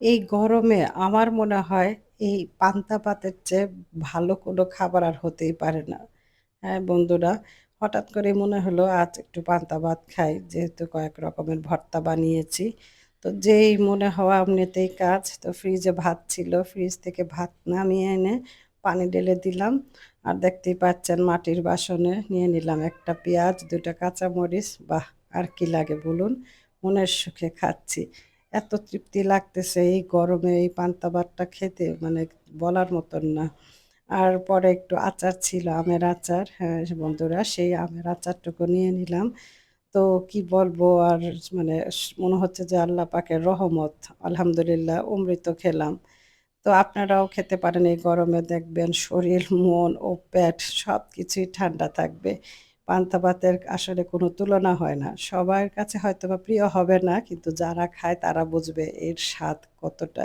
এই গরমে আমার মনে হয় এই পান্তা ভাতের চেয়ে ভালো কোনো খাবার আর হতেই পারে না। হ্যাঁ, বন্ধুরা, হঠাৎ করে মনে হলো আজ একটু পান্তা ভাত খাই। যেহেতু কয়েক রকমের ভর্তা বানিয়েছি। তো যেই মনে হওয়া এমনিতেই কাজ। তো ফ্রিজে ভাত ছিল। ফ্রিজ থেকে ভাত নামিয়ে এনে পানি ঢেলে দিলাম। আর দেখতেই পাচ্ছেন মাটির বাসনে নিয়ে নিলাম ১ টা পেঁয়াজ, ২ টা কাঁচামরিচ। বাহ! আর কি লাগে বলুন? মনের সুখে খাচ্ছি। এত তৃপ্তি লাগতেছে এই গরমে এই পান্তা ভাতটা খেতে মানে বলার মতন না। আর পরে একটু আচার ছিল, আমের আচার। হ্যাঁ, বন্ধুরা সেই আমের আচারটুকু নিয়ে নিলাম। তো কি বলবো আর মানে মনে হচ্ছে যে আল্লাহ পাকের রহমত। আলহামদুলিল্লাহ অমৃত খেলাম। তো আপনারাও খেতে পারেন এই গরমে দেখবেন শরীর, মন ও পেট সবকিছুই ঠান্ডা থাকবে। পান্তা ভাতের আসলে কোনো তুলনা হয় না। সবার কাছে হয়তোবা প্রিয় হবে না কিন্তু যারা খায় তারা বুঝবে এর স্বাদ কতটা।